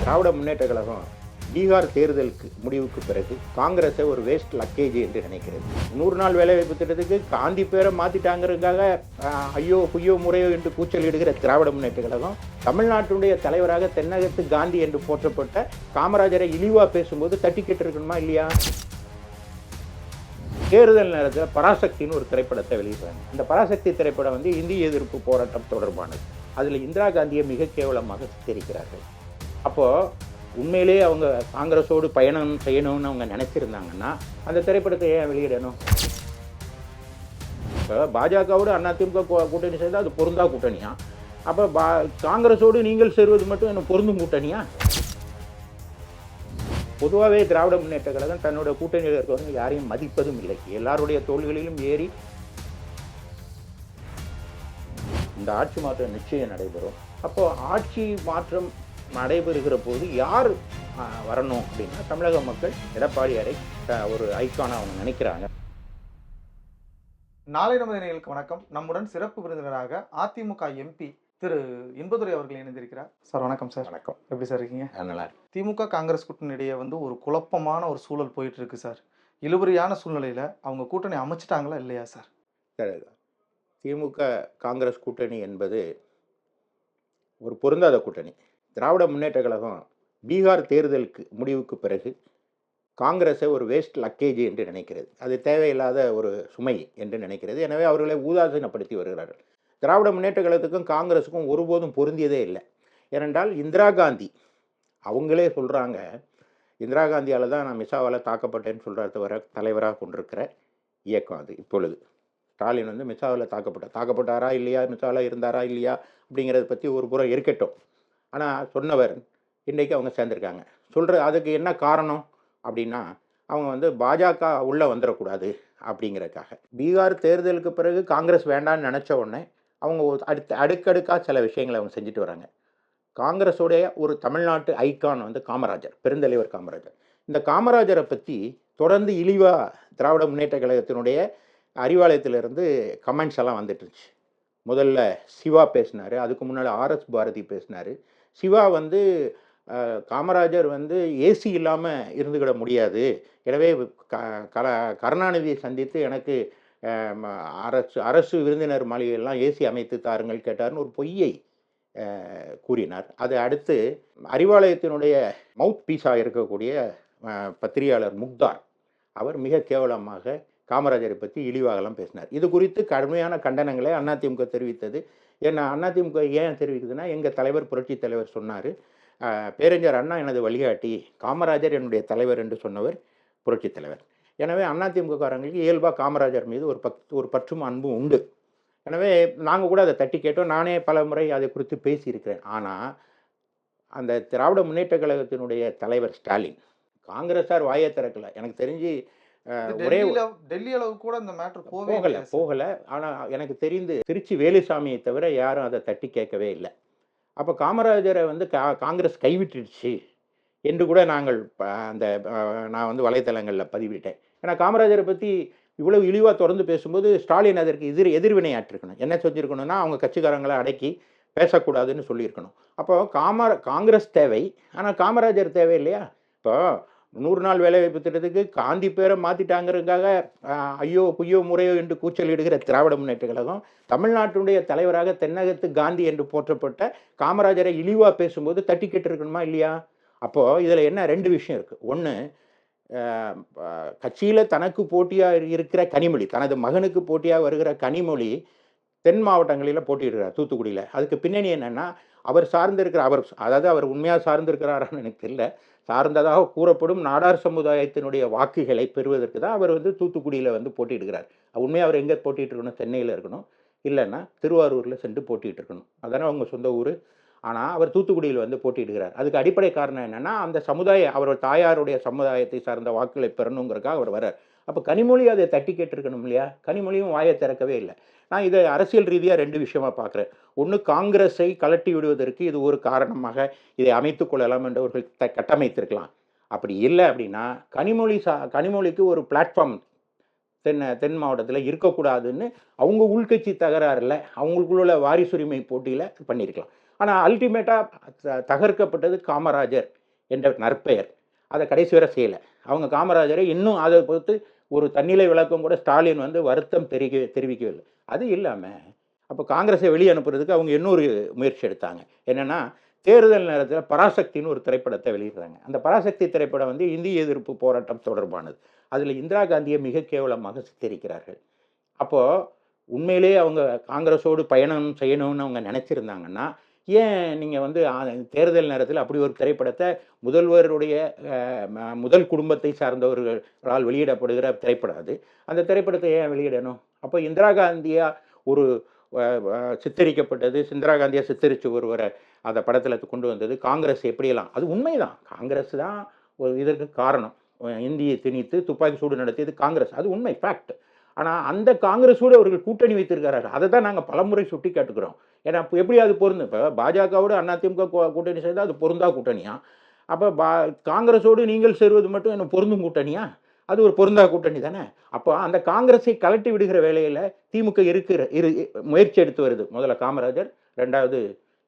திராவிட முன்னேற்ற கழகம் பீகார் தேர்தலுக்கு முடிவுக்கு பிறகு காங்கிரஸை ஒரு வேஸ்ட் லக்கேஜ் என்று நினைக்கிறது. 100 நாள் வேலைவாய்ப்பு திட்டத்துக்கு காந்தி பேரை மாற்றிட்டாங்கிறதுக்காக ஐயோ குய்யோ முறையோ என்று கூச்சல் இடுகிற திராவிட முன்னேற்ற கழகம் தமிழ்நாட்டுடைய தலைவராக தென்னகத்து காந்தி என்று போற்றப்பட்ட காமராஜரை இழிவாக பேசும்போது தட்டி கேட்டிருக்கணுமா இல்லையா? தேர்தல் நேரத்தில் பராசக்தின்னு ஒரு திரைப்படத்தை வெளியிடுறாங்க. இந்த பராசக்தி திரைப்படம் வந்து இந்திய எதிர்ப்பு போராட்டம் தொடர்பானது. அதில் இந்திரா காந்தியை மிக கேவலமாக சித்தரிக்கிறார்கள். அப்போது உண்மையிலே அவங்க காங்கிரஸோடு பயணம் செய்யணும்னு அவங்க நினச்சிருந்தாங்கன்னா அந்த திரைப்படத்தை ஏன் வெளியிடணும்? இப்போ பாஜகவோடு அதிமுக கூட்டணி செய்தால் அது பொருந்தா கூட்டணியா? அப்போ காங்கிரஸோடு நீங்கள் சேருவது மட்டும் என்ன பொருந்தும் கூட்டணியா? பொதுவாகவே திராவிட முன்னேற்ற கழகம் தன்னோட கூட்டணியில் இருக்கிறவங்க யாரையும் மதிப்பதும் இல்லை. எல்லாருடைய தோள்களிலும் ஏறி இந்த ஆட்சி மாற்றம் நிச்சயம் நடைபெறும். அப்போ ஆட்சி மாற்றம் நடைபெறுகிற போது யார் வரணும் அப்படின்னா தமிழக மக்கள் எடப்பாடியாரை ஒரு ஐக்கான அவங்க நினைக்கிறாங்க. நாளை நமது நேயர்களுக்கு வணக்கம். நம்முடன் சிறப்பு விருந்தினராக அதிமுக எம்பி திரு இன்பதுரை அவர்கள் இணைந்திருக்கிறார். சார் வணக்கம். சார் வணக்கம். எப்படி சார் இருக்கீங்க? நல்லா இருக்கு. திமுக காங்கிரஸ் கூட்டணியிடையே ஒரு குழப்பமான ஒரு சூழல் போயிட்டு இருக்கு சார். இழுபறியான சூழ்நிலையில அவங்க கூட்டணி அமைச்சிட்டாங்களா இல்லையா சார்? சரிதான். திமுக காங்கிரஸ் கூட்டணி என்பது ஒரு பொருந்தாத கூட்டணி. திராவிட முன்னேற்ற கழகம் பீகார் தேர்தலுக்கு முடிவுக்கு பிறகு காங்கிரஸை ஒரு வேஸ்ட் லக்கேஜ் என்று நினைக்கிறது. அது தேவையில்லாத ஒரு சுமை என்று நினைக்கிறது. எனவே அவர்களை ஊதாசீனப்படுத்தி வருகிறார்கள். திராவிட முன்னேற்ற கழகத்துக்கும் காங்கிரஸுக்கும் ஒருபோதும் பொருந்தியதே இல்லை. ஏனென்றால் இந்திரா காந்தி அவங்களே சொல்கிறாங்க, இந்திரா காந்தியால் தான் நான் மிசாவால் தாக்கப்பட்டேன்னு சொல்கிற தலைவராக கொண்டிருக்கிற இயக்கம் அது. இப்பொழுது ஸ்டாலின் வந்து மிசாவில் தாக்கப்பட்டாரா இல்லையா, மிசாவில் இருந்தாரா இல்லையா அப்படிங்கிறத பற்றி ஒரு புறம் இருக்கட்டும். ஆனால் சொன்னவர் இன்றைக்கு அவங்க சேர்ந்துருக்காங்க. அதுக்கு என்ன காரணம் அப்படின்னா அவங்க வந்து பாஜக உள்ளே வந்துடக்கூடாது அப்படிங்கிறதுக்காக. பீகார் தேர்தலுக்கு பிறகு காங்கிரஸ் வேண்டான்னு நினச்ச உடனே அவங்க அடுக்கடுக்காக சில விஷயங்களை அவங்க செஞ்சுட்டு வராங்க. காங்கிரஸோடைய ஒரு தமிழ்நாட்டு ஐக்கான் வந்து காமராஜர், பெருந்தலைவர் காமராஜர். இந்த காமராஜரை பற்றி தொடர்ந்து இழிவாக திராவிட முன்னேற்ற கழகத்தினுடைய அறிவாலயத்திலிருந்து கமெண்ட்ஸ் எல்லாம் வந்துட்டு இருந்துச்சு. முதல்ல சிவா பேசினார், அதுக்கு முன்னால் ஆர்எஸ் பாரதி பேசினார். சிவா வந்து காமராஜர் வந்து ஏசி இல்லாமல் இருந்துக்கிட முடியாது, எனவே கருணாநிதியை சந்தித்து எனக்கு அரசு விருந்தினர் மாளிகையெல்லாம் ஏசி அமைத்து தாருங்கள் கேட்டார்னு ஒரு பொய்யை கூறினார். அதை அடுத்து அறிவாலயத்தினுடைய மவுத் பீஸாக இருக்கக்கூடிய பத்திரிகையாளர் முக்தார் அவர் மிக கேவலமாக காமராஜரை பற்றி இழிவாகலாம் பேசினார். இது குறித்து கடுமையான கண்டனங்களை அதிமுக தெரிவித்தது. ஏன்னா அதிமுக ஏன் தெரிவிக்குதுன்னா, எங்கள் தலைவர் புரட்சி தலைவர் சொன்னார், பேரறிஞர் அண்ணா எனது வழிகாட்டி, காமராஜர் என்னுடைய தலைவர் என்று சொன்னவர் புரட்சி தலைவர். எனவே அதிமுககாரங்களுக்கு இயல்பாக காமராஜர் மீது ஒரு பற்றும் அன்பும் உண்டு. எனவே நாங்கள் கூட அதை தட்டி கேட்டோம். நானே பல முறை அதை குறித்து பேசியிருக்கிறேன். ஆனால் அந்த திராவிட முன்னேற்ற கழகத்தினுடைய தலைவர் ஸ்டாலின் காங்கிரஸார் வாயை திறக்கலை. எனக்கு தெரிஞ்சு டெல்லி அளவு கூட இந்த மேட்டர் போகலை. ஆனால் எனக்கு தெரிந்து திருச்சி வேலுசாமியை தவிர யாரும் அதை தட்டி கேட்கவே இல்லை. அப்போ காமராஜரை வந்து காங்கிரஸ் கைவிட்டுடுச்சு என்று கூட நான் வந்து வலைத்தளங்களில் பதிவிட்டேன். ஏன்னா காமராஜரை பற்றி இவ்வளவு இழிவாக தொடர்ந்து பேசும்போது ஸ்டாலின் அதற்கு எதிர்வினையாற்றிருக்கணும். என்ன செஞ்சுருக்கணும்னா, அவங்க கட்சிக்காரங்களை அடக்கி பேசக்கூடாதுன்னு சொல்லியிருக்கணும். அப்போ காங்கிரஸ் தேவை, ஆனால் காமராஜர் தேவை இல்லையா? இப்போ 100 நாள் வேலைவாய்ப்பு திட்டத்துக்கு காந்தி பேரை மாற்றிட்டாங்கிறதுக்காக ஐயோ குய்யோ முறையோ என்று கூச்சல் இடுகிற திராவிட முன்னேற்ற கழகம் தமிழ்நாட்டுடைய தலைவராக தென்னகத்து காந்தி என்று போற்றப்பட்ட காமராஜரை இழிவாக பேசும்போது தட்டி கேட்டிருக்கணுமா இல்லையா? அப்போது இதில் என்ன 2 விஷயம் இருக்குது. ஒன்று, கட்சியில் தனக்கு போட்டியாக இருக்கிற கனிமொழி, தனது மகனுக்கு போட்டியாக வருகிற கனிமொழி தென் மாவட்டங்களில் போட்டியிடுறார், தூத்துக்குடியில். அதுக்கு பின்னணி என்னென்னா, அவர் உண்மையாக சார்ந்திருக்கிறாரான்னு எனக்கு தெரியல, சார்ந்ததாக கூறப்படும் நாடார் சமுதாயத்தினுடைய வாக்குகளை பெறுவதற்கு தான் அவர் வந்து தூத்துக்குடியில் வந்து போட்டியிடுகிறார். உண்மையாக அவர் எங்கே போட்டிட்டு இருக்கணும்? சென்னையில் இருக்கணும், இல்லைன்னா திருவாரூரில் சென்று போட்டிட்டு இருக்கணும். அதனால் அவங்க சொந்த ஊர். ஆனால் அவர் தூத்துக்குடியில் வந்து போட்டியிடுகிறார். அதுக்கு அடிப்படை காரணம் என்னென்னா, அந்த அவரோட தாயாருடைய சமுதாயத்தை சார்ந்த வாக்குகளை பெறணுங்கிறக்காக அவர் வர்றார். அப்போ கனிமொழி அதை தட்டி கேட்டிருக்கணும் இல்லையா? கனிமொழியும் வாயை திறக்கவே இல்லை. நான் இதை அரசியல் ரீதியாக 2 விஷயமா பார்க்குறேன். ஒன்று, காங்கிரஸை கலட்டி விடுவதற்கு இது ஒரு காரணமாக இதை அமைத்து கொள்ளலாம் என்று அவர்கள் கட்டமைத்திருக்கலாம். அப்படி இல்லை அப்படின்னா கனிமொழிக்கு ஒரு பிளாட்ஃபார்ம் தென் மாவட்டத்தில் இருக்கக்கூடாதுன்னு அவங்க உள்கட்சி தகராறில் அவங்களுக்குள்ள வாரிசுரிமை போட்டியில் பண்ணியிருக்கலாம். ஆனால் அல்டிமேட்டாக தகர்க்கப்பட்டது காமராஜர் என்ற நற்பெயர். அதை கடைசி வரை செய்யலை. அவங்க காமராஜரை இன்னும் அதை பொறுத்து ஒரு தன்னிலை விளக்கம் கூட ஸ்டாலின் வந்து வருத்தம் தெரிவிக்கவில்லை. அது இல்லாமல் அப்போ காங்கிரஸை வெளியே அனுப்புறதுக்கு அவங்க இன்னொரு முயற்சி எடுத்தாங்க. என்னென்னா, தேர்தல் நேரத்தில் பராசக்தின்னு ஒரு திரைப்படத்தை வெளியிடுறாங்க. அந்த பராசக்தி திரைப்படம் வந்து இந்திய எதிர்ப்பு போராட்டம் தொடர்பானது. அதில் இந்திரா காந்தியை மிக கேவலமாக சித்தரிக்கிறார்கள். அப்போது உண்மையிலேயே அவங்க காங்கிரஸோடு பயணம் செய்யணும்னு அவங்க நினச்சிருந்தாங்கன்னா, ஏன் நீங்கள் வந்து தேர்தல் நேரத்தில் அப்படி ஒரு திரைப்படத்தை முதல்வருடைய முதல் குடும்பத்தை சார்ந்தவர்களால் வெளியிடப்படுகிற திரைப்படம் அது. அந்த திரைப்படத்தை ஏன் வெளியிடணும்? அப்போ இந்திரா காந்தியா ஒரு சித்தரிக்கப்பட்டது, இந்திரா காந்தியை சித்தரித்து ஒருவரை அந்த படத்தில் கொண்டு வந்தது காங்கிரஸ் எப்படியெல்லாம், அது உண்மைதான். காங்கிரஸ் தான் ஒரு இதற்கு காரணம். இந்தியை திணித்து துப்பாக்கி சூடு நடத்தியது காங்கிரஸ், அது உண்மை, ஃபேக்ட். ஆனால் அந்த காங்கிரஸோடு அவர்கள் கூட்டணி வைத்திருக்கிறார்கள். அதை தான் நாங்கள் பலமுறை சுட்டி காட்டுக்கிறோம். ஏன்னா எப்படி அது பொருந்தும்? இப்போ பாஜகவோடு அதிமுக கூட்டணி செய்தால் அது பொருந்தா கூட்டணியா? அப்போ காங்கிரஸோடு நீங்கள் சேருவது மட்டும் என்ன பொருந்தும் கூட்டணியா? அது ஒரு பொருந்தா கூட்டணி தானே. அப்போ அந்த காங்கிரஸை கலட்டி விடுகிற வேலையில் திமுக முயற்சி எடுத்து வருது. முதல்ல காமராஜர், ரெண்டாவது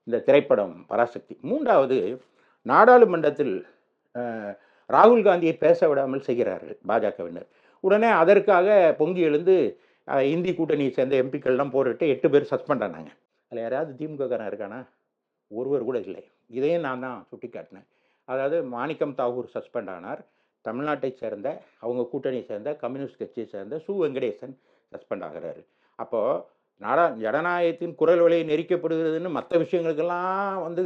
இந்த திரைப்படம் பராசக்தி, மூன்றாவது நாடாளுமன்றத்தில் ராகுல் காந்தியை பேச விடாமல் செய்கிறார்கள் பாஜகவினர். உடனே அதற்காக பொங்கி எழுந்து இந்தி கூட்டணியை சேர்ந்த எம்பிக்கள்லாம் போட்டுட்டு 8 பேர் சஸ்பெண்ட் ஆனாங்க. அதில் யாராவது திமுககாரன் இருக்கானா? ஒருவர் கூட இல்லை. இதையும் நான் தான் சுட்டி காட்டினேன். அதாவது மாணிக்கம் தாகூர் சஸ்பெண்ட் ஆனார். தமிழ்நாட்டை சேர்ந்த அவங்க கூட்டணியை சேர்ந்த கம்யூனிஸ்ட் கட்சியை சேர்ந்த சு வெங்கடேசன் சஸ்பெண்ட் ஆகிறாரு. அப்போது ஜனநாயகத்தின் குரல் வழியை நெரிக்கப்படுகிறதுன்னு மற்ற விஷயங்களுக்கெல்லாம் வந்து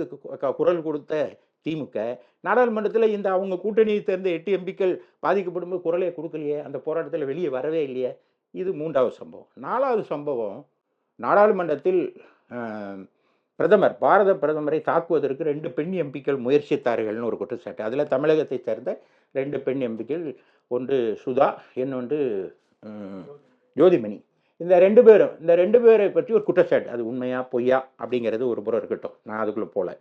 குரல் கொடுத்த திமுக நாடாளுமன்றத்தில் இந்த அவங்க கூட்டணியை சேர்ந்த 8 எம்பிக்கள் பாதிக்கப்படும்போது குரலே கொடுக்கலையே, அந்த போராட்டத்தில் வெளியே வரவே இல்லையே. இது 3வது சம்பவம். 4வது சம்பவம், நாடாளுமன்றத்தில் பாரத பிரதமரை தாக்குவதற்கு 2 பெண் எம்பிக்கள் முயற்சித்தார்கள்னு ஒரு குற்றச்சாட்டு. அதில் தமிழகத்தை சேர்ந்த 2 பெண் எம்பிக்கள், ஒன்று சுதா, இன்னொன்று ஜோதிமணி. இந்த 2 பேரை பற்றி ஒரு குற்றச்சாட்டு. அது உண்மையா பொய்யா அப்படிங்கிறது ஒரு புறம் இருக்கட்டும், நான் அதுக்குள்ளே போகல.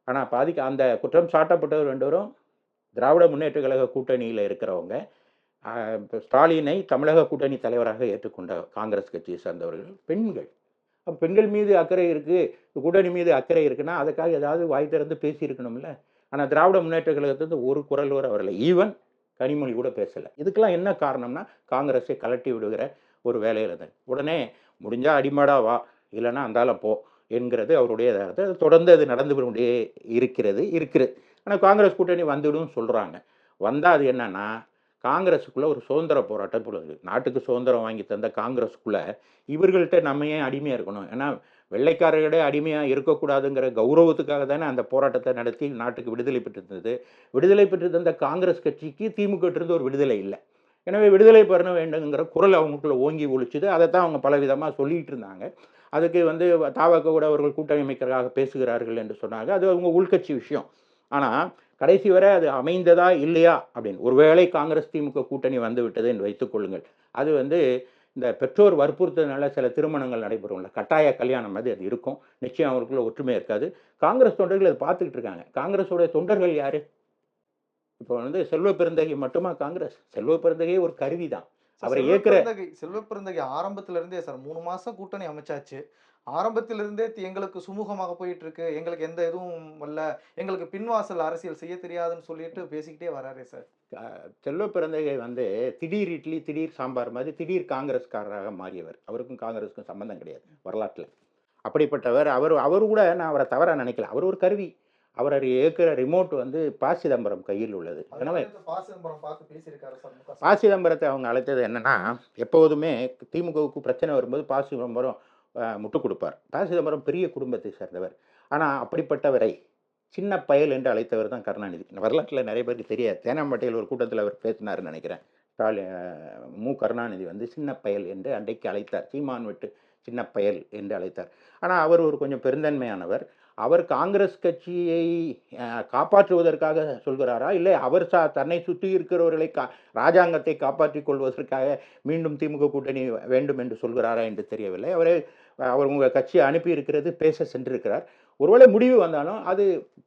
ஆனால் அந்த குற்றம் சாட்டப்பட்டவர் 2 பேரும் திராவிட முன்னேற்ற கழக கூட்டணியில் இருக்கிறவங்க. ஸ்டாலினை தமிழக கூட்டணி தலைவராக ஏற்றுக்கொண்ட காங்கிரஸ் கட்சியை சேர்ந்தவர்கள் பெண்கள். பெண்கள் மீது அக்கறை இருக்குது, கூட்டணி மீது அக்கறை இருக்குன்னா அதுக்காக ஏதாவது வாய் திறந்து பேசியிருக்கணும்ல. ஆனால் திராவிட முன்னேற்ற கழகத்துக்கு ஒரு குரல் வர வரல. ஈவன் கனிமொழி கூட பேசலை. இதுக்கெல்லாம் என்ன காரணம்னா, காங்கிரஸை கலட்டி விடுகிற ஒரு வேலையில் தான். உடனே முடிஞ்சால் அடிமாடா வா, இல்லைன்னா அந்தால போ என்கிறது அவருடைய இதாக தொடர்ந்து அது நடந்து கொண்டே இருக்குது. ஆனால் காங்கிரஸ் கூட்டணி வந்துடும் சொல்கிறாங்க. வந்தால் அது என்னன்னா, காங்கிரஸுக்குள்ளே ஒரு சுதந்திர போராட்டம் போடுது. நாட்டுக்கு சுதந்திரம் வாங்கி தந்த காங்கிரஸுக்குள்ளே இவர்கள்ட்ட நம்ம ஏன் அடிமையாக இருக்கணும்? ஏன்னா வெள்ளைக்காரர்களே அடிமையாக இருக்கக்கூடாதுங்கிற கௌரவத்துக்காக தானே அந்த போராட்டத்தை நடத்தி நாட்டுக்கு விடுதலை பெற்றிருந்தது. விடுதலை பெற்று தந்த காங்கிரஸ் கட்சிக்கு திமுக இருந்து ஒரு விடுதலை இல்லை. எனவே விடுதலை பெற வேண்டுங்கிற குரல் அவங்களுக்குள்ள ஓங்கி ஒழிச்சுது. அதை தான் அவங்க பல விதமாக சொல்லிகிட்டு இருந்தாங்க. அதுக்கு வந்து தாவக கூட அவர்கள் கூட்டணி அமைக்கிறதாக பேசுகிறார்கள் என்று சொன்னாங்க. அது அவங்க உள்கட்சி விஷயம். ஆனால் கடைசி வரை அது அமைந்ததா இல்லையா அப்படின்னு, ஒருவேளை காங்கிரஸ் திமுக கூட்டணி வந்து விட்டது என்று வைத்துக் கொள்ளுங்கள். அது வந்து இந்த பெற்றோர் வற்புறுத்ததுனால சில திருமணங்கள் நடைபெறும்ல, கட்டாய கல்யாணம் அது இருக்கும். நிச்சயம் அவருக்குள்ள ஒற்றுமை இருக்காது. காங்கிரஸ் தொண்டர்கள் அதை பார்த்துக்கிட்டு இருக்காங்க. காங்கிரஸோடைய தொண்டர்கள் யாரு? இப்போ வந்து செல்வ பெருந்தகை மட்டுமா காங்கிரஸ்? செல்வ பெருந்தகை ஒரு கருவி தான். அவரை ஏற்கிற செல்வ பெருந்தகை ஆரம்பத்துல இருந்தே சார் 3 மாசம் கூட்டணி அமைச்சாச்சு. ஆரம்பத்திலிருந்தே எங்களுக்கு சுமூகமாக போயிட்டு இருக்கு, எங்களுக்கு எந்த இதுவும் இல்ல, எங்களுக்கு பின்வாசல் அரசியல் செய்ய தெரியாதுன்னு சொல்லிட்டு பேசிக்கிட்டே வராரே சார். செல்வ பிறந்தகை வந்து திடீர் இட்லி திடீர் சாம்பார் மாதிரி திடீர் காங்கிரஸ்காரராக மாறியவர். அவருக்கும் காங்கிரஸுக்கும் சம்பந்தம் கிடையாது வரலாற்றில். அப்படிப்பட்டவர். அவர் கூட நான் அவரை தவறாக நினைக்கல. அவர் ஒரு கருவி. அவர் இயக்குற ரிமோட் வந்து ப. சிதம்பரம் கையில் உள்ளது. எனவே ப. சிதம்பரத்தை அவங்க அழைத்தது என்னன்னா, எப்போதுமே திமுகவுக்கு பிரச்சனை வரும்போது ப. சிதம்பரம் முட்டு கொடுப்பார். ப. சிதம்பரம் பெரிய குடும்பத்தை சேர்ந்தவர். ஆனால் அப்படிப்பட்டவரை சின்ன பயல் என்று அழைத்தவர் தான் கருணாநிதி. வரலாற்றில் நிறைய பேருக்கு தெரியாது. தேனாம்பேட்டையில் ஒரு கூட்டத்தில் அவர் பேசினார்னு நினைக்கிறேன். மு. கருணாநிதி வந்து சின்ன பயல் என்று அன்றைக்கு அழைத்தார். சீமான் விட்டு சின்ன பயல் என்று அழைத்தார். ஆனால் அவர் ஒரு கொஞ்சம் பெருந்தன்மையானவர். அவர் காங்கிரஸ் கட்சியை காப்பாற்றுவதற்காக சொல்கிறாரா, இல்லை அவர் தன்னை சுற்றி இருக்கிறவர்களை ராஜாங்கத்தை காப்பாற்றிக் கொள்வதற்காக மீண்டும் திமுக கூட்டணி வேண்டும் என்று சொல்கிறாரா என்று தெரியவில்லை. அவர் உங்கள் கட்சியை அனுப்பி இருக்கிறது, பேச சென்றிருக்கிறார். ஒருவேளை முடிவு வந்தாலும் அது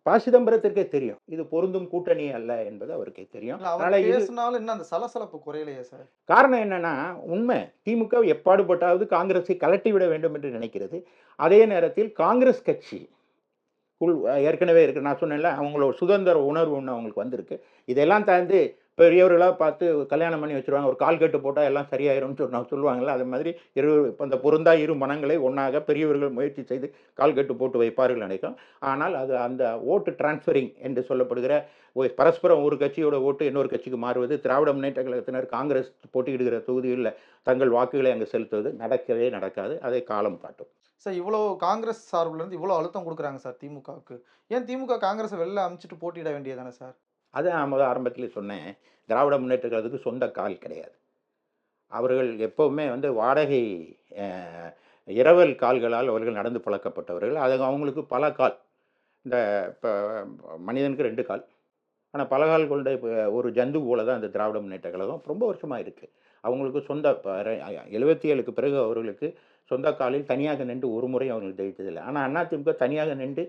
ப. சிதம்பரத்திற்கே தெரியும். இது பொருந்தும் கூட்டணி அல்ல என்பது அவருக்கே தெரியும். இல்ல அவர் அதனால இது பேசினாலும் இன்னும் அந்த சலசலப்பு குறையலையே சார். காரணம் என்னன்னா, உண்மை. திமுக எப்பாடுபட்டாவது காங்கிரஸை கழட்டி விட வேண்டும் என்று நினைக்கிறது. அதே நேரத்தில் காங்கிரஸ் கட்சி ஏற்கனவே இருக்கு. நான் சொன்னேன்ல, அவங்களோட சுதந்திர உணர்வு ஒண்ணு அவங்களுக்கு வந்திருக்கு. இதெல்லாம் தாண்டி பெரியவர்களா பார்த்து கல்யாணம் பண்ணி வச்சுருவாங்க. ஒரு கால் கட்டு போட்டா எல்லாம் சரியாயிரும்னு சொல்லுவாங்கல்ல. அது மாதிரி அந்த பொருந்தா இரு மனங்களை ஒண்ணாக பெரியவர்கள் முயற்சி செய்து கால் கட்டு போட்டு வைப்பார்கள் நினைக்கும். ஆனால் அது அந்த ஓட்டு டிரான்ஸ்ஃபரிங் என்று சொல்லப்படுகிற பரஸ்பரம் ஒரு கட்சியோட ஓட்டு இன்னொரு கட்சிக்கு மாறுவது, திராவிட முன்னேற்ற கழகத்தினர் காங்கிரஸ் போட்டியிடுகிற தொகுதிகளில் தங்கள் வாக்குகளை அங்கு செலுத்துவது நடக்கவே நடக்காது. அதை காலம் காட்டும். சார் இவ்வளோ காங்கிரஸ் சார்புல இருந்து இவ்வளோ அழுத்தம் குடுக்குறாங்க சார் திமுகவுக்கு. ஏன் திமுக காங்கிரஸ வெளில அனுப்பிச்சுட்டு போட்டியிட வேண்டியது தானே சார்? அதான் நான் ஆரம்பத்திலே சொன்னேன். திராவிட முன்னேற்ற கழகத்துக்கு சொந்த கால் கிடையாது. அவர்கள் எப்பவுமே வாடகை அ இரவல் கால்களால் அவர்கள் நடந்து பழக்கப்பட்டவர்கள். அது அவங்களுக்கு பல கால். இந்த இப்ப மனிதனுக்கு 2 கால். ஆனா பல கால் கொண்ட ஒரு ஜந்து போல தான் இந்த திராவிட முன்னேற்ற கழகம் ரொம்ப வருஷமா இருக்கு. அவங்களுக்கு சொந்த 77க்கு பிறகு அவர்களுக்கு சொந்த காலில் தனியாக நின்று ஒரு முறை அவர்கள் ஜெயித்ததில்லை. ஆனா அதிமுக தனியாக நின்று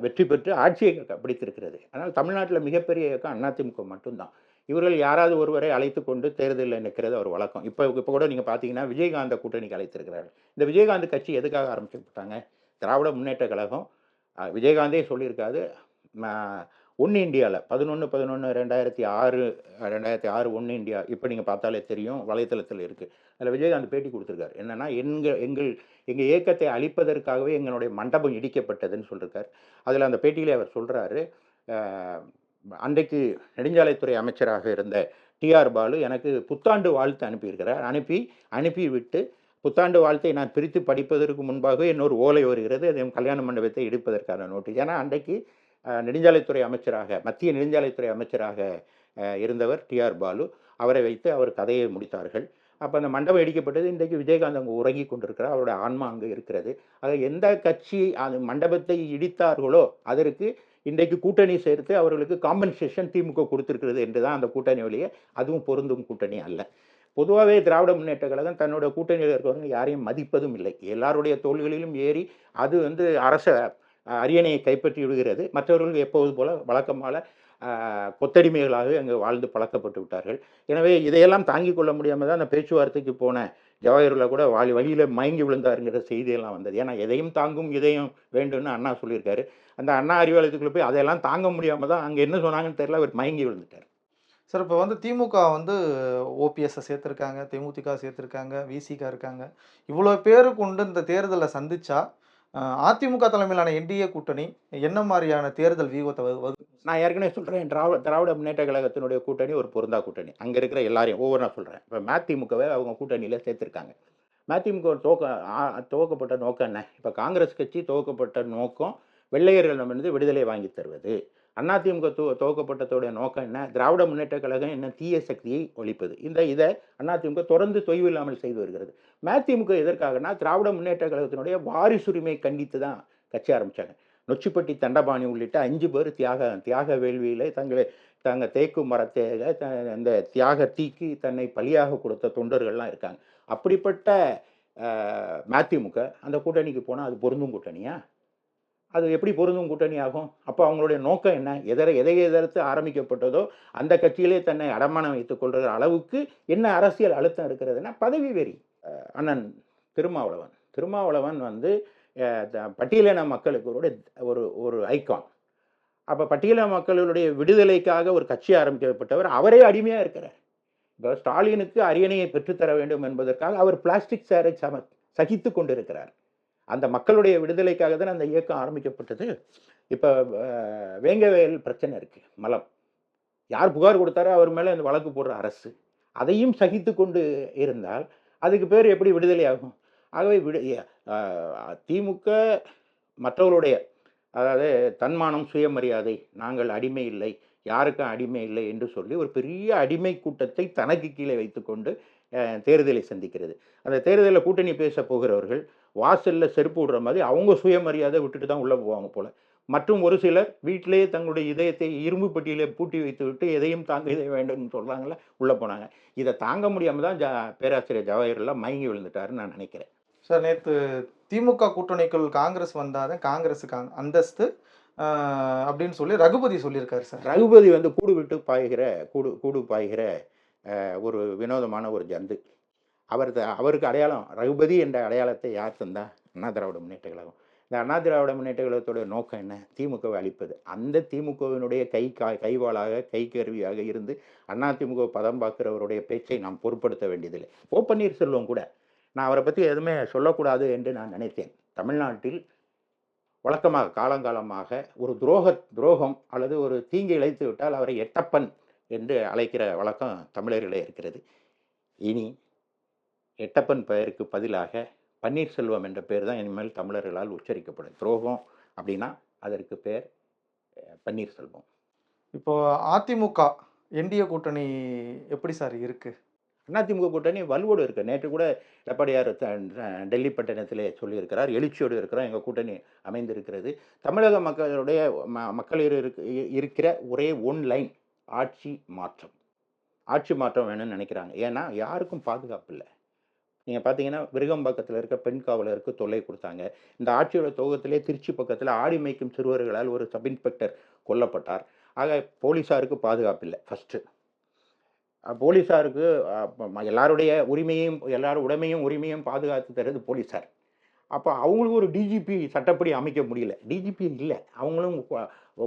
வெற்றி பெற்று ஆட்சியை பிடித்திருக்கிறது. அதனால் தமிழ்நாட்டில் மிகப்பெரிய இயக்கம் அதிமுக மட்டும்தான். இவர்கள் யாராவது ஒருவரை அழைத்து கொண்டு தேர்தலில் நிற்கிறது ஒரு வழக்கம். இப்போ கூட நீங்கள் பார்த்தீங்கன்னா விஜயகாந்த கூட்டணிக்கு அழைத்திருக்கிறார்கள். இந்த விஜயகாந்த் கட்சி எதுக்காக ஆரம்பிக்கப்பட்டாங்க? Dravida Munnetra Kazhagam விஜயகாந்தே சொல்லியிருக்காது. One இண்டியாவில் 11/11/2006 2006 one India இப்போ நீங்கள் பார்த்தாலே தெரியும், வலைத்தளத்தில் இருக்குது. அதில் விஜயகாந்த் பேட்டி கொடுத்துருக்காரு. என்னென்னா எங்கள் இயக்கத்தை அழிப்பதற்காகவே எங்களுடைய மண்டபம் இடிக்கப்பட்டதுன்னு சொல்லியிருக்கார். அதில் அந்த பேட்டியிலே அவர் சொல்கிறாரு, அன்றைக்கு நெடுஞ்சாலைத்துறை அமைச்சராக இருந்த டிஆர் பாலு எனக்கு புத்தாண்டு வாழ்த்து அனுப்பியிருக்கிறார். அனுப்பிவிட்டு புத்தாண்டு வாழ்த்தை நான் பிரித்து படிப்பதற்கு முன்பாக இன்னொரு ஓலை வருகிறது, அது கல்யாண மண்டபத்தை இடிப்பதற்கான நோட்டீஸ். ஏன்னா அன்றைக்கு நெடுஞ்சாலைத்துறை அமைச்சராக மத்திய நெடுஞ்சாலைத்துறை அமைச்சராக இருந்தவர் டிஆர் பாலு. அவரை வைத்து அவர் கதையை முடித்தார்கள். அப்போ அந்த மண்டபம் இடிக்கப்பட்டது. இன்றைக்கு விஜயகாந்த் அங்கே உறங்கி கொண்டிருக்கிறார். அவருடைய ஆன்மா அங்கே இருக்கிறது. ஆக எந்த கட்சி அந்த மண்டபத்தை இடித்தார்களோ அதற்கு இன்றைக்கு கூட்டணி சேர்த்து அவர்களுக்கு காம்பன்சேஷன் திமுக கொடுத்திருக்கிறது என்று தான் அந்த கூட்டணி வழியே. அதுவும் பொருந்தும் கூட்டணி அல்ல. பொதுவாகவே திராவிட முன்னேற்ற கழகம் தன்னோட கூட்டணியில் இருக்கிறவங்க யாரையும் மதிப்பதும் இல்லை. எல்லாருடைய தோள்களிலும் ஏறி அது அரச அரியணையை கைப்பற்றி விடுகிறது. மற்றவர்கள் எப்போது போல வழக்கமான கொத்தடிமைகளாகவே அங்கே வாழ்ந்து பழக்கப்பட்டு விட்டார்கள். எனவே இதையெல்லாம் தாங்கிக் கொள்ள முடியாமல் தான் அந்த பேச்சுவார்த்தைக்கு போன ஜவஹர்லால் கூட வழியில் மயங்கி விழுந்தாருங்கிற செய்தியெல்லாம் வந்தது. ஏன்னா எதையும் தாங்கும் இதயம் வேண்டும்னு அண்ணா சொல்லியிருக்காரு. அந்த அண்ணா அறிவாலயத்துக்குள்ளே போய் அதையெல்லாம் தாங்க முடியாமல் தான் அங்கே என்ன சொன்னாங்கன்னு தெரியல, அவர் மயங்கி விழுந்துட்டார். சார் இப்போ திமுக ஓபிஎஸ்ஸை சேர்த்துருக்காங்க, தேமுதிக சேர்த்துருக்காங்க, விசிக இருக்காங்க. இவ்வளோ பேரு கொண்டு இந்த தேர்தலை சந்திச்சா அதிமுக தலைமையிலான என்டிஏ கூட்டணி என்ன மாதிரியான தேர்தல் வியூகத்தை நான் ஏற்கனவே சொல்கிறேன், திராவிட முன்னேற்ற கழகத்தினுடைய கூட்டணி ஒரு பொருந்தா கூட்டணி. அங்கே இருக்கிற எல்லாரையும் ஒவ்வொன்றா சொல்கிறேன். இப்போ மதிமுகவை அவங்க கூட்டணியில் சேர்த்துருக்காங்க. மதிமுக துவக்கப்பட்ட நோக்கம் என்ன? இப்போ காங்கிரஸ் கட்சி துவக்கப்பட்ட நோக்கம் வெள்ளையர்களிடமிருந்து விடுதலை வாங்கி தருவது. அதிமுக துவக்கப்பட்டதோடைய நோக்கம் என்ன? திராவிட முன்னேற்ற கழகம் என்ன தீய சக்தியை ஒழிப்பது. இதை அதிமுக தொடர்ந்து தொய்வு இல்லாமல் செய்து வருகிறது. மதிமுக எதற்காகனா திராவிட முன்னேற்ற கழகத்தினுடைய வாரிசுரிமை கண்டித்து தான் கட்சி ஆரம்பித்தாங்க. நொச்சிப்பட்டி தண்டபாணி உள்ளிட்ட 5 பேர் தியாக வேள்வியில் தங்கள் தேக்கு மரத்தை அந்த தியாக தீக்கு தன்னை பலியாக கொடுத்த தொண்டர்கள்லாம் இருக்காங்க. அப்படிப்பட்ட மதிமுக அந்த கூட்டணிக்கு போனால் அது பொருந்தும் கூட்டணியா? அது எப்படி பொருந்தும் கூட்டணி ஆகும்? அப்போ அவங்களுடைய நோக்கம் என்ன? எதை எதிர்த்து ஆரம்பிக்கப்பட்டதோ அந்த கட்சியிலே தன்னை அடமானம் வைத்துக் கொள்கிற அளவுக்கு என்ன அரசியல் அழுத்தம் இருக்கிறதுனா பதவி வெறி. அண்ணன் திருமாவளவன் பட்டியலின மக்களுக்கு ஒரு ஐகான். அப்போ பட்டியலின மக்களுடைய விடுதலைக்காக ஒரு கட்சி ஆரம்பிக்கப்பட்டவர். அவரே அடிமையாக இருக்கிறார். இப்போ ஸ்டாலினுக்கு அரியணையை பெற்றுத்தர வேண்டும் என்பதற்காக அவர் பிளாஸ்டிக் சேரை சகித்து கொண்டிருக்கிறார். அந்த மக்களுடைய விடுதலைக்காக தான் அந்த இயக்கம் ஆரம்பிக்கப்பட்டது. இப்போ வேங்கவேல் பிரச்சனை இருக்குது, மலம். யார் புகார் கொடுத்தாரோ அவர் மேலே அந்த வழக்கு போடுற அரசு. அதையும் சகித்து கொண்டு இருந்தால் அதுக்கு பேர் எப்படி விடுதலை ஆகும்? ஆகவே திமுக மற்றவர்களுடைய அதாவது தன்மானம், சுயமரியாதை, நாங்கள் அடிமை இல்லை, யாருக்கும் அடிமை இல்லை என்று சொல்லி ஒரு பெரிய அடிமை கூட்டத்தை தனக்கு கீழே வைத்துக்கொண்டு தேர்தலை சந்திக்கிறது. அந்த தேர்தலில் கூட்டணி பேச போகிறவர்கள் வாசலில் செருப்பு விடுற மாதிரி அவங்க சுயமரியாதை விட்டுட்டு தான் உள்ளே போவாங்க போல. மற்றும் ஒரு சிலர் வீட்டிலேயே தங்களுடைய இதயத்தை இரும்பு பெட்டியிலே பூட்டி வைத்து விட்டு எதையும் தாங்க இதை வேண்டும்னு சொல்கிறாங்களே உள்ளே போனாங்க. இதை தாங்க முடியாமல் தான் பேராசிரியர் ஜவஹர்லால் மயங்கி விழுந்துட்டாருன்னு நான் நினைக்கிறேன். சார் நேத்து திமுக கூட்டணிக்குள் காங்கிரஸ் வந்தாதான் காங்கிரஸுக்கு அந்தஸ்து அப்படின்னு சொல்லி ரகுபதி சொல்லியிருக்காரு சார். ரகுபதி வந்து கூடு விட்டு பாய்கிற கூடு கூடு பாய்கிற ஒரு வினோதமான ஒரு ஜந்து. அவருக்கு அடையாளம் ரகுபதி என்ற அடையாளத்தை யார் தந்தா? அண்ணா திராவிட முன்னேற்ற கழகம். இந்த அண்ணா திராவிட முன்னேற்ற கழகத்தோட நோக்கம் என்ன? திமுகவை அழிப்பது. அந்த திமுகவினுடைய கைவாளாக கைக்கருவியாக இருந்து அண்ணா திமுக பதம் பார்க்கிறவருடைய பேச்சை நாம் பொருட்படுத்த வேண்டியதில்லை. ஓ பன்னீர்செல்வம் கூட நான் அவரை பற்றி எதுவுமே சொல்லக்கூடாது என்று நான் நினைத்தேன். தமிழ்நாட்டில் வழக்கமாக காலங்காலமாக ஒரு துரோகம் அல்லது ஒரு தீங்கு இழைத்து விட்டால் அவரை எட்டப்பன் என்று அழைக்கிற வழக்கம் தமிழர்களே இருக்கிறது. இனி எட்டப்பன் பெயருக்கு பதிலாக பன்னீர்செல்வம் என்ற பெயர் தான் இனிமேல் தமிழர்களால் உச்சரிக்கப்படும். துரோகம் அப்படின்னா அதற்கு பேர் பன்னீர்செல்வம். இப்போ அதிமுக என்டிஏ கூட்டணி எப்படி சார் இருக்கு? அதிமுக கூட்டணி வலுவோடு இருக்கு. நேற்று கூட எடப்பாடியார் டெல்லி பட்டணத்திலே சொல்லியிருக்கிறார், எழுச்சியோடு இருக்கிறோம், எங்கள் கூட்டணி அமைந்திருக்கிறது. தமிழக மக்களுடைய மக்கள் இருக்கிற ஒரே ஒன் லைன் ஆட்சி மாற்றம். ஆட்சி மாற்றம் வேணும்னு நினைக்கிறாங்க. ஏன்னா யாருக்கும் பாதுகாப்பு இல்லை. நீங்கள் பார்த்தீங்கன்னா விருகம்பாக்கத்தில் இருக்க பெண் காவலருக்கு தொல்லை கொடுத்தாங்க. இந்த ஆட்சியோட துவக்கத்திலே திருச்சி பக்கத்தில் ஆடி மேய்க்கும் சிறுவர்களால் ஒரு சப் இன்ஸ்பெக்டர் கொல்லப்பட்டார். ஆக போலீஸாருக்கு பாதுகாப்பு இல்லை. ஃபஸ்ட்டு போலீஸாருக்கு எல்லாருடைய உரிமையும் உரிமையும் பாதுகாத்து தருது போலீஸார். அப்போ அவங்களுக்கு ஒரு டிஜிபி சட்டப்படி அமைக்க முடியல. டிஜிபி இல்லை, அவங்களும்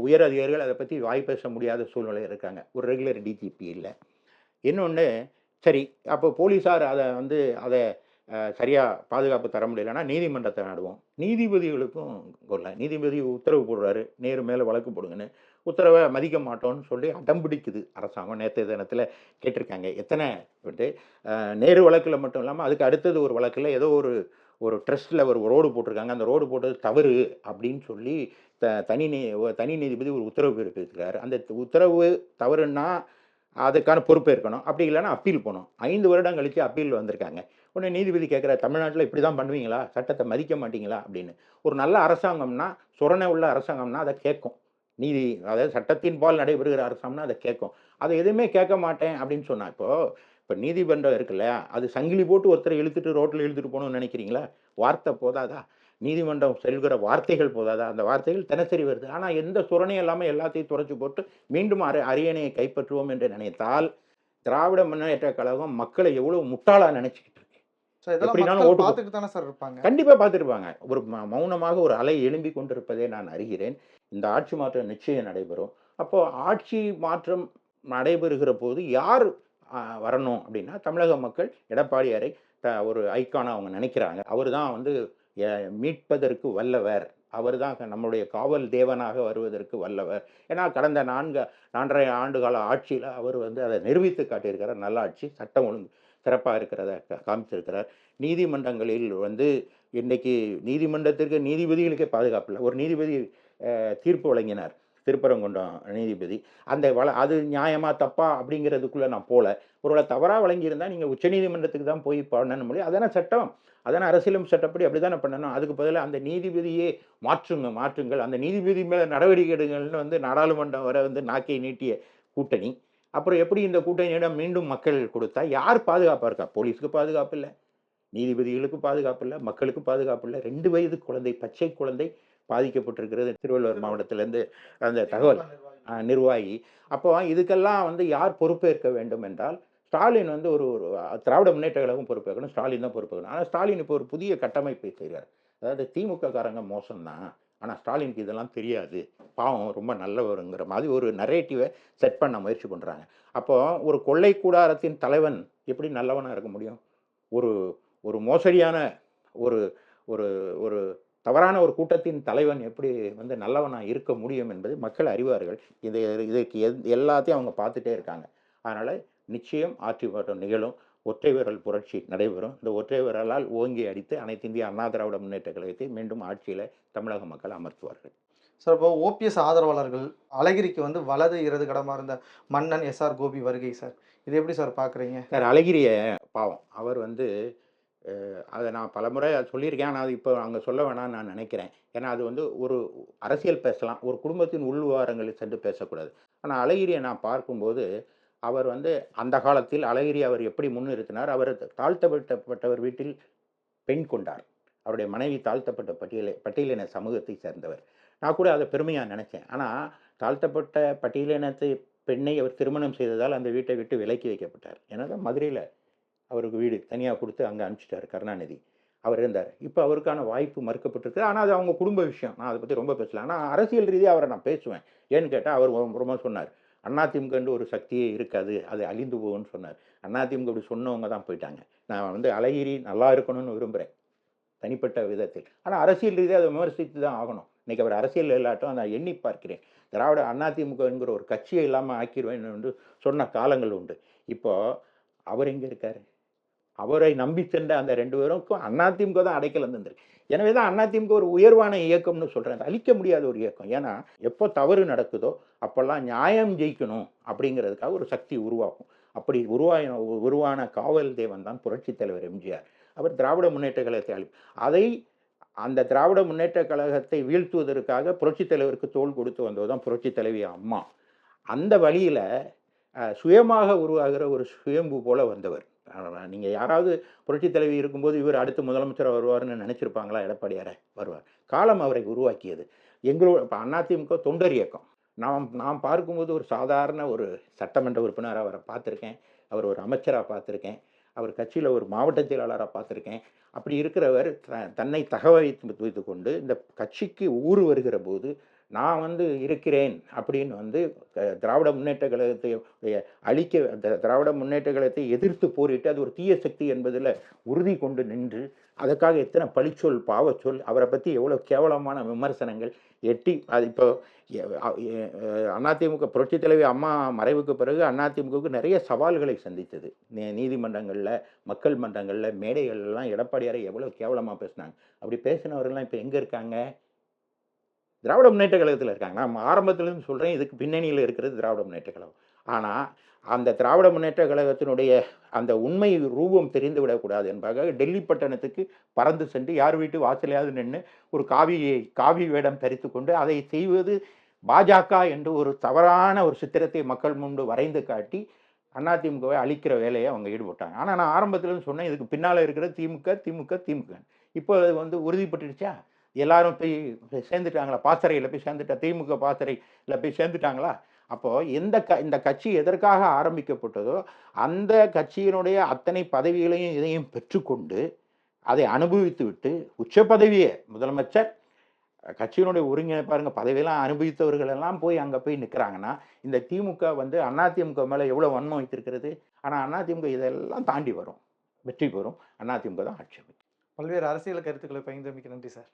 உயர் அதிகாரிகள் அதை பற்றி வாய் பேச முடியாத சூழ்நிலை இருக்காங்க. ஒரு ரெகுலர் டிஜிபி இல்லை. இன்னொன்று, சரி அப்போ போலீஸார் அதை சரியாக பாதுகாப்பு தர முடியலன்னா நீதிமன்றத்தை நாடுவோம். நீதிபதிகளுக்கும் நீதிபதி உத்தரவு போடுறாரு, நேரு மேலே வழக்கு போடுங்கன்னு. உத்தரவை மதிக்க மாட்டோம்னு சொல்லி அடம்பிடிக்குது அரசாங்கம். நேற்றைய தினத்தில் கேட்டிருக்காங்க எத்தனை விட்டு நேரு வழக்கில் மட்டும் இல்லாமல் அதுக்கு அடுத்தது ஒரு வழக்கில் ஏதோ ஒரு ட்ரஸ்ட்டில் ஒரு ரோடு போட்டிருக்காங்க. அந்த ரோடு போட்டது தவறு அப்படின்னு சொல்லி தனி நீதிபதி ஒரு உத்தரவு பிறப்பிக்கிறார். அந்த உத்தரவு தவறுன்னா அதுக்கான பொறுப்பு இருக்கணும். அப்படி இல்லைன்னா அப்பீல் போகணும். 5 வருடம் கழித்து அப்பீல் வந்திருக்காங்க. உடனே நீதிபதி கேட்குற, தமிழ்நாட்டில் இப்படி தான் பண்ணுவீங்களா? சட்டத்தை மதிக்க மாட்டீங்களா அப்படின்னு. ஒரு நல்ல அரசாங்கம்னா, சுரணை உள்ள அரசாங்கம்னா அதை கேட்கும். அதாவது சட்டத்தின் பால் நடைபெறுகிற அரசாங்கம்னா அதை கேட்கும். அதை எதுவுமே கேட்க மாட்டேன் அப்படின்னு சொன்னா, இப்போ நீதிமன்றம் இருக்குல்ல, அது சங்கிலி போட்டு ஒருத்தரை இழுத்துட்டு ரோட்டில் இழுத்துட்டு போகணும்னு நினைக்கிறீங்களா? வார்த்தை போதாதா? நீதிமன்றம் செல்கிற வார்த்தைகள் போதாதா? அந்த வார்த்தைகள் தினசரி வருது. ஆனால் எந்த சுரணையும் இல்லாமல் எல்லாத்தையும் துறைச்சி போட்டு மீண்டும் அரியணையை கைப்பற்றுவோம் என்று நினைத்தால், திராவிட முன்னேற்ற கழகம் மக்களை எவ்வளவு முட்டாளா நினைச்சுக்கிட்டு இருக்கு. எப்படினாலும் ஓட்டு பார்த்துட்டு தானே சார் இருப்பாங்க. கண்டிப்பா பார்த்துருப்பாங்க. ஒரு மௌனமாக ஒரு அலை எழும்பி கொண்டிருப்பதை நான் அறிகிறேன். இந்த ஆட்சி மாற்றம் நிச்சயம் நடைபெறும். அப்போ ஆட்சி மாற்றம் நடைபெறுகிற போது யார் வரணும் அப்படின்னா, தமிழக மக்கள் எடப்பாடியாரை ஒரு ஐக்கானா அவங்க நினைக்கிறாங்க. அவர் தான் மீட்பதற்கு வல்லவர். அவர் தான் நம்முடைய காவல் தேவனாக வருவதற்கு வல்லவர். ஏன்னா கடந்த 4.5 ஆண்டுகால ஆட்சியில் அவர் அதை நிரூபித்து காட்டியிருக்கிறார். நல்ல ஆட்சி, சட்டம் ஒழுங்கு சிறப்பாக இருக்கிறத காமிச்சிருக்கிறார். நீதிமன்றங்களில் இன்னைக்கு நீதிமன்றத்திற்கு நீதிபதிகளுக்கே பாதுகாப்பு இல்லை. ஒரு நீதிபதி தீர்ப்பு வழங்கினார், திருப்பரங்குன்றம் நீதிபதி. அது நியாயமா தப்பா அப்படிங்கிறதுக்குள்ளே நான் போகல. ஒருவேளை தவறாக வழங்கியிருந்தால் நீங்கள் உச்சநீதிமன்றத்துக்கு தான் போய் பண்ணணும் முடியும். அதான சட்டம், அதான அரசியலும் சட்டப்படி அப்படி தானே பண்ணணும். அதுக்கு பதிலாக அந்த நீதிபதியே மாற்றுங்கள், அந்த நீதிபதி மேலே நடவடிக்கை எடுங்கள்னு நாடாளுமன்றம் வர நாக்கை நீட்டிய கூட்டணி. அப்புறம் எப்படி இந்த கூட்டணியிடம் மீண்டும் மக்கள் கொடுத்தா யார் பாதுகாப்பாக இருக்கா? போலீஸுக்கு பாதுகாப்பு இல்லை, நீதிபதிகளுக்கு பாதுகாப்பு இல்லை, மக்களுக்கு பாதுகாப்பு இல்லை. 2 வயது குழந்தை, பச்சை குழந்தை பாதிக்கப்பட்டிருக்கிறது. திருவள்ளூர் மாவட்டத்திலேருந்து அந்த தகவல் நிர்வாகி. அப்போ இதுக்கெல்லாம் யார் பொறுப்பேற்க வேண்டும் என்றால், ஸ்டாலின் ஒரு திராவிட முன்னேற்ற கழகம் பொறுப்பேற்கணும், ஸ்டாலின் தான் பொறுப்பேற்கணும். ஆனால் ஸ்டாலின் இப்போ ஒரு புதிய கட்டமைப்பை செய்கிறார். அதாவது திமுக காரங்க மோசம்தான், ஆனால் ஸ்டாலினுக்கு இதெல்லாம் தெரியாது, பாவம் ரொம்ப நல்லவருங்கிற மாதிரி ஒரு நரேட்டிவை செட் பண்ண முயற்சி பண்ணுறாங்க. அப்போது ஒரு கொள்ளை கூடாரத்தின் தலைவன் எப்படி நல்லவனாக இருக்க முடியும்? ஒரு ஒரு மோசடியான ஒரு ஒரு ஒரு தவறான ஒரு கூட்டத்தின் தலைவன் எப்படி நல்லவனாக இருக்க முடியும் என்பது மக்கள் அறிவார்கள். இதற்கு எல்லாத்தையும் அவங்க பார்த்துட்டே இருக்காங்க. அதனால் நிச்சயம் ஆட்சி மாற்றம் நிகழும். ஒற்றை விரல் புரட்சி நடைபெறும். இந்த ஒற்றை விரலால் ஓங்கி அடித்து அனைத்து இந்திய அண்ணா திராவிட முன்னேற்ற கழகத்தை மீண்டும் ஆட்சியில் தமிழக மக்கள் அமர்த்துவார்கள். சார் இப்போ ஓபிஎஸ் ஆதரவாளர்கள் அழகிரிக்கு வலது இடது கடமா இருந்த மன்னன் எஸ்ஆர் கோபி வருகை சார், இது எப்படி சார் பார்க்குறீங்க? சார் அழகிரிய பாவம், அவர் அதை நான் பலமுறை சொல்லியிருக்கேன். ஆனால் அது இப்போ அங்கே சொல்ல வேணாம்னு நான் நினைக்கிறேன். ஏன்னா அது ஒரு அரசியல் பேசலாம், ஒரு குடும்பத்தின் உள்விவகாரங்களில் சென்று பேசக்கூடாது. ஆனால் அழகிரியை நான் பார்க்கும்போது அவர் அந்த காலத்தில் அழகிரி அவர் எப்படி முன்னிறுத்தினார், அவர் தாழ்த்தப்பட்டவர் வீட்டில் பெண் கொண்டார். அவருடைய மனைவி தாழ்த்தப்பட்ட பட்டியலின சமூகத்தை சேர்ந்தவர். நான் கூட அதை பெருமையாக நினச்சேன். ஆனால் தாழ்த்தப்பட்ட பட்டியலினத்தை பெண்ணை அவர் திருமணம் செய்ததால் அந்த வீட்டை விட்டு விலக்கி வைக்கப்பட்டார். ஏன்னா மதுரையில் அவருக்கு வீடு தனியாக கொடுத்து அங்கே அனுப்பிச்சிட்டார் கருணாநிதி. அவர் இருந்தார். இப்போ அவருக்கான வாய்ப்பு மறுக்கப்பட்டிருக்கு. ஆனால் அது அவங்க குடும்ப விஷயம். நான் அதை பற்றி ரொம்ப பேசல. ஆனால் அரசியல் ரீதியாக அவரை நான் பேசுவேன். ஏன்னு கேட்டால் அவர் ரொம்ப சொன்னார், அதிமுகன்னு ஒரு சக்தியே இருக்காது, அது அழிந்து போகும்னு சொன்னார். அதிமுக அப்படி சொன்னவங்க தான் போயிட்டாங்க. நான் வந்து அழகிரி நல்லா இருக்கணும்னு விரும்புகிறேன் தனிப்பட்ட விதத்தில். ஆனால் அரசியல் ரீதியாக அதை விமர்சித்து தான் ஆகணும். இன்றைக்கி அவர் அரசியல் இல்லாட்டும் நான் எண்ணி பார்க்கிறேன். திராவிட அதிமுக என்கிற ஒரு கட்சியை இல்லாமல் ஆக்கிடுவேன் என்று சொன்ன காலங்கள் உண்டு. இப்போது அவர் எங்கே இருக்கார்? அவரை நம்பி சென்ற அந்த 2 பேருக்கும் அதிமுக தான் அடைக்கலம் தந்திருக்கு. எனவே தான் அதிமுக ஒரு உயர்வான இயக்கம்னு சொல்கிறேன். அழிக்க முடியாத ஒரு இயக்கம். ஏன்னா எப்போ தவறு நடக்குதோ அப்போல்லாம் நியாயம் ஜெயிக்கணும் அப்படிங்கிறதுக்காக ஒரு சக்தி உருவாகும். அப்படி உருவான காவல் தேவன் தான் புரட்சித் தலைவர் எம்ஜிஆர். அவர் திராவிட முன்னேற்ற கழகத்தை அந்த திராவிட முன்னேற்ற கழகத்தை வீழ்த்துவதற்காக புரட்சித் தலைவருக்கு தோள் கொடுத்து வந்தது தான் புரட்சித் தலைவி அம்மா. அந்த வழியில் சுயமாக உருவாகிற ஒரு சுயம்பு போல வந்தவர். நீங்கள் யாராவது புரட்சித் தலைவி இருக்கும்போது இவர் அடுத்து முதலமைச்சர் வருவார்னு நினச்சிருப்பாங்களா? எடப்பாடியாரை வருவார். காலம் அவரை உருவாக்கியது. எங்களோட இப்போ அதிமுக தொண்டர் இயக்கம். நான் பார்க்கும்போது ஒரு சாதாரண ஒரு சட்டமன்ற உறுப்பினராக அவரை பார்த்துருக்கேன். அவர் ஒரு அமைச்சராக பார்த்துருக்கேன். அவர் கட்சியில் ஒரு மாவட்ட செயலாளராக பார்த்துருக்கேன். அப்படி இருக்கிறவர் தன்னை வைத்து கொண்டு இந்த கட்சிக்கு ஊர் வருகிற போது நான் வந்து இருக்கிறேன் அப்படின்னு திராவிட முன்னேற்ற கழகத்தை திராவிட முன்னேற்ற கழகத்தை எதிர்த்து போரிட்டு அது ஒரு தீய சக்தி என்பதில் உறுதி கொண்டு நின்று அதுக்காக எத்தனை பழிச்சொல் பாவச்சொல் அவரை பற்றி எவ்வளோ கேவலமான விமர்சனங்கள் அது இப்போ அதிமுக புரட்சித் தலைவி அம்மா மறைவுக்கு பிறகு அதிமுகவுக்கு நிறைய சவால்களை சந்தித்தது. நீதிமன்றங்களில், மக்கள் மன்றங்களில், மேடைகள்லாம் எடப்பாடியாரை எவ்வளோ கேவலமாக பேசினாங்க. அப்படி பேசினவர்கள்லாம் இப்போ எங்கே இருக்காங்க? திராவிட முன்னேற்ற கழகத்தில் இருக்காங்க. நான் ஆரம்பத்திலேருந்து சொல்கிறேன், இதுக்கு பின்னணியில் இருக்கிறது திராவிட முன்னேற்ற கழகம். ஆனால் அந்த திராவிட முன்னேற்ற கழகத்தினுடைய அந்த உண்மை ரூபம் தெரிந்து விடக்கூடாது என்பதாக டெல்லி பட்டணத்துக்கு பறந்து சென்று யார் வீட்டு வாசலையாவது நின்று ஒரு காவி வேடம் தரித்து கொண்டு அதை செய்வது பாஜக என்று ஒரு தவறான ஒரு சித்திரத்தை மக்கள் முன்பு வரைந்து காட்டி அதிமுகவை அழிக்கிற வேலையை அவங்க ஈடுபட்டாங்க. ஆனால் நான் ஆரம்பத்திலேருந்து சொன்னேன், இதுக்கு பின்னால் இருக்கிற திமுக. இப்போ அது உறுதிப்பட்டுடுச்சா? எல்லாரும் போய் சேர்ந்துட்டாங்களா? பாசறையில் போய் சேர்ந்துட்டா? திமுக பாசறையில் போய் சேர்ந்துட்டாங்களா? அப்போது இந்த கட்சி எதற்காக ஆரம்பிக்கப்பட்டதோ அந்த கட்சியினுடைய அத்தனை பதவிகளையும் இதையும் பெற்றுக்கொண்டு அதை அனுபவித்து விட்டு உச்ச பதவியே முதலமைச்சர் கட்சியினுடைய ஒருங்கிணைப்பாருங்க பதவியெல்லாம் அனுபவித்தவர்கள் எல்லாம் போய் அங்கே போய் நிற்கிறாங்கன்னா இந்த திமுக அதிமுக மேலே எவ்வளோ வன்மம் வைத்திருக்கிறது. ஆனால் அதிமுக இதெல்லாம் தாண்டி வரும், வெற்றி பெறும். அதிமுக தான் ஆட்சி. பல்வேறு அரசியல் கருத்துக்களை பகிர்ந்தமைக்கு நன்றி சார்.